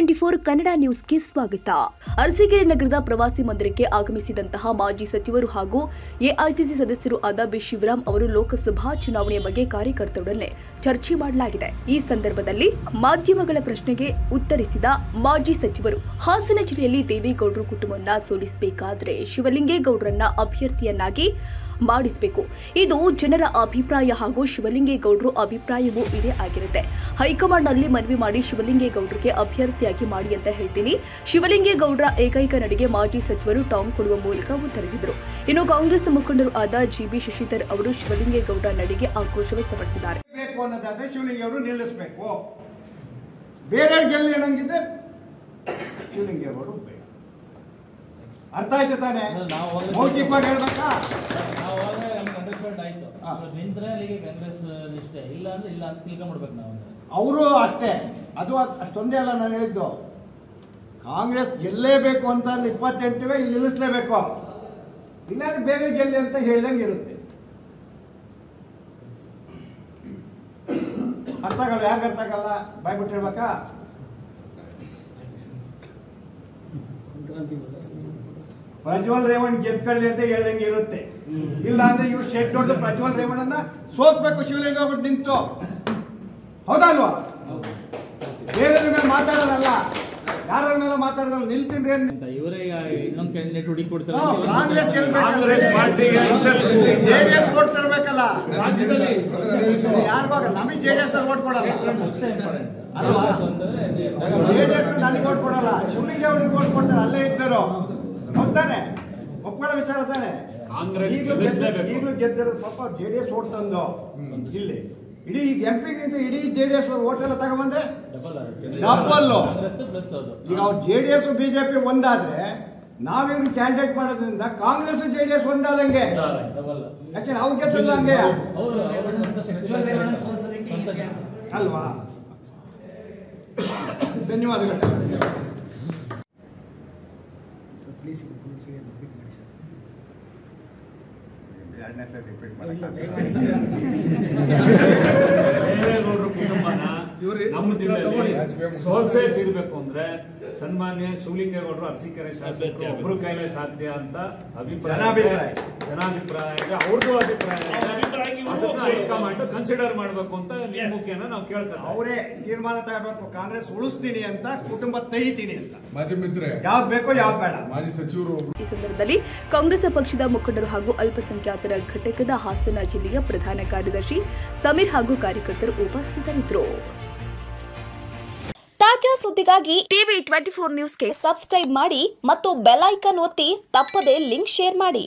TV24 Kannada ನ್ಯೂಸ್ಗೆ ಸ್ವಾಗತ. ಅರಸೀಕೆರೆ ನಗರದ ಪ್ರವಾಸಿ ಮಂದಿರಕ್ಕೆ ಆಗಮಿಸಿದಂತಹ ಮಾಜಿ ಸಚಿವರು ಹಾಗೂ ಎಐಸಿಸಿ ಸದಸ್ಯರು ಆದ ಬಿ ಶಿವರಾಮ್ ಅವರು ಲೋಕಸಭಾ ಚುನಾವಣೆಯ ಬಗ್ಗೆ ಕಾರ್ಯಕರ್ತರೊಡನೆ ಚರ್ಚೆ ಮಾಡಲಾಗಿದೆ. ಈ ಸಂದರ್ಭದಲ್ಲಿ ಮಾಧ್ಯಮಗಳ ಪ್ರಶ್ನೆಗೆ ಉತ್ತರಿಸಿದ ಮಾಜಿ ಸಚಿವರು, ಹಾಸನ ಜಿಲ್ಲೆಯಲ್ಲಿ ದೇವೇಗೌಡರು ಕುಟುಂಬವನ್ನ ಸೋಲಿಸಬೇಕಾದ್ರೆ ಶಿವಲಿಂಗೇಗೌಡರನ್ನ ಅಭ್ಯರ್ಥಿಯನ್ನಾಗಿ ಮಾಡಿಸಬೇಕು. ಇದು ಜನರ ಅಭಿಪ್ರಾಯ ಹಾಗೂ ಶಿವಲಿಂಗೇಗೌಡರು ಅಭಿಪ್ರಾಯವೂ ಇದೇ ಆಗಿರುತ್ತೆ. ಹೈಕಮಾಂಡ್ ನಲ್ಲಿ ಮನವಿ ಮಾಡಿ ಶಿವಲಿಂಗೇಗೌಡರಿಗೆ ಅಭ್ಯರ್ಥಿಯಾಗಿ ಮಾಡಿ ಅಂತ ಹೇಳ್ತೀನಿ. ಶಿವಲಿಂಗೇಗೌಡರ ಏಕೈಕ ನಡೆಗೆ ಮಾಜಿ ಸಚಿವರು ಟಾಂಗ್ ಕೊಡುವ ಮೂಲಕ ಉತ್ತರಿಸಿದರು. ಇನ್ನು ಕಾಂಗ್ರೆಸ್ ಮುಖಂಡರು ಆದ ಜಿಬಿ ಶಶಿಧರ್ ಅವರು ಶಿವಲಿಂಗೇಗೌಡರ ನಡೆಗೆ ಆಕ್ರೋಶ ವ್ಯಕ್ತಪಡಿಸಿದ್ದಾರೆ. ಶಿವಲಿಂಗೇಗೌಡರು ನಿಲ್ಲಿಸಬೇಕು, ಬೇರೆ ಗೆಲ್ಲಿ ಏನಂಗಿದೆ ಶಿವಲಿಂಗೇಗೌಡರು ಬೇಡ. ಅರ್ಥ ಆಯ್ತು ತಾನೆ? ಮೌಖಿಕವಾಗಿ ಹೇಳ್ಬೇಕಾ? ಅವರು ಅಷ್ಟೇ, ಅದು ಅಷ್ಟೊಂದೇ ಅಲ್ಲ. ನಾನು ಹೇಳಿದ್ದು ಕಾಂಗ್ರೆಸ್ ಗೆಲ್ಲೇಬೇಕು ಅಂತ 28 ಇಲ್ಲಿ ನಿಲ್ಲಿಸಲೇಬೇಕು, ಇಲ್ಲಾಂದ್ರೆ ಬೇರೆ ಗೆಲ್ಲಿ ಅಂತ ಹೇಳ್ದಂಗೆ ಇರುತ್ತೆ. ಅರ್ಥ ಆಗಲ್ಲ. ಯಾಕೆ ಅರ್ಥ ಆಗಲ್ಲ? ಬಾಯ್ಬಿಟ್ಟಿರ್ಬೇಕಾ? ಪ್ರಜ್ವಲ್ ರೇವಣ್ ಗೆದ್ಕೊಳ್ಳಿ ಅಂತ ಹೇಳ್ದಂಗೆ ಇರುತ್ತೆ. ಇಲ್ಲ ಅಂದ್ರೆ ಇವ್ರು ಶೆಡ್ ಹೊಡೆದು ಪ್ರಜ್ವಲ್ ರೇವಣ್ಣನ್ನ ಸೋಲ್ಸ್ಬೇಕು ಶಿವಲಿಂಗೇಗೌಡ ನಿಂತು. ಹೌದಲ್ವಾ? ಬೇರೆ ಮೇಲೆ ಮಾತಾಡೋದಲ್ಲ, ಯಾರ ಮೇಲೆ ಮಾತಾಡೋದಲ್ಲ. ನಿಲ್ತೀನಿ ಕಾಂಗ್ರೆಸ್ ಜೆಡಿಎಸ್ ವೋಟ್ ತರಬೇಕಲ್ಲ ರಾಜ್ಯದಲ್ಲಿ. ಯಾರಿಗಾಗ ನಮಗೆ ಜೆಡಿಎಸ್ ವೋಟ್ ಕೊಡಲ್ಲ ಅಲ್ವಾ? ಜೆಡಿಎಸ್ ನನಗೆ ವೋಟ್ ಕೊಡಲ್ಲ, ಶಿವಲಿಂಗೇಗೌಡರಿಗೆ ವೋಟ್ ಕೊಡ್ತಾರೆ. ಅಲ್ಲೇ ಇದ್ದರು ಹೋಗ್ತಾನೆ, ಒಪ್ಕೊಳ್ಳೋ ವಿಚಾರ ತಾನೆ. ಈಗಲೂ ಗೆದ್ದಿರೋದು ಪಾಪ ಜೆಡಿಎಸ್ ವೋಟ್ ತಂದು ಇಲ್ಲಿ ಇಡೀ MP ಇಡೀ ಜೆಡಿಎಸ್ ವೋಟ್ ಎಲ್ಲ ತಗೊಂಡ್ಬಂದ್ರೆ ಡಬಲ್. ಈಗ ಅವ್ರು ಜೆಡಿಎಸ್ ಬಿಜೆಪಿ ಒಂದಾದ್ರೆ ನಾವಿವ್ರು ಕ್ಯಾಂಡಿಡೇಟ್ ಮಾಡೋದ್ರಿಂದ ಕಾಂಗ್ರೆಸ್ ಜೆಡಿಎಸ್ ಒಂದಾದಂಗೆ. ಯಾಕೆ ಅವ್ರು ಗೆದ್ದಲ್ಲ ಹಂಗೆ ಅಲ್ವಾ? ಧನ್ಯವಾದಗಳು. ಎರಡನೇ ಸರಿ ರಿಪೀಟ್ ದೇವೇಗೌಡರ ಕುಟುಂಬನ ನಮ್ಮ ಜಿಲ್ಲೆಯಲ್ಲಿ ಸೋಲ್ಸೇ ತೀರ್ಬೇಕು ಅಂದ್ರೆ ಸನ್ಮಾನ್ಯ ಶಿವಲಿಂಗೇಗೌಡರು ಅರಸೀಕೆರೆ ಶಾಸಕರು ಒಬ್ರು ಕೈಲೇ ಸಾಧ್ಯ ಅಂತ ಜನಾಭಿಪ್ರಾಯ ಇದೆ. ಅವ್ರದ್ದು ಅಭಿಪ್ರಾಯ ಅದನ್ನ ಹೈಕಮಾಂಡ್ ಕನ್ಸಿಡರ್ ಮಾಡಬೇಕು ಅಂತ ನಿಮ್ಮ ಮುಖ್ಯನ ನಾವು ಕೇಳ್ತೀವಿ. ಅವರೇ ತೀರ್ಮಾನ ತಗೋಬೇಕು. ಕಾಂಗ್ರೆಸ್ ಉಳಿಸ್ತೀನಿ ಅಂತ, ಕುಟುಂಬ ತೆಗಿತೀನಿ ಅಂತ. ಯಾವ್ದು ಬೇಕೋ ಯಾವ್ದು ಬೇಡ. ಮಾಜಿ ಸಚಿವರು. ಈ ಸಂದರ್ಭದಲ್ಲಿ ಕಾಂಗ್ರೆಸ್ ಪಕ್ಷದ ಮುಖಂಡರು ಹಾಗೂ ಅಲ್ಪಸಂಖ್ಯಾತರ ಘಟಕದ ಹಾಸನ ಜಿಲ್ಲೆಯ ಪ್ರಧಾನ ಕಾರ್ಯದರ್ಶಿ ಸಮೀರ್ ಹಾಗೂ ಕಾರ್ಯಕರ್ತರು ಉಪಸ್ಥಿತರಿದ್ದರು. ತಾಜಾ ಸುದ್ದಿಗಾಗಿ TV24 ನ್ಯೂಸ್ಗೆ ಸಬ್ಸ್ಕ್ರೈಬ್ ಮಾಡಿ ಮತ್ತು ಬೆಲ್ ಐಕಾನ್ ಒತ್ತಿ ತಪ್ಪದೇ ಲಿಂಕ್ ಶೇರ್ ಮಾಡಿ.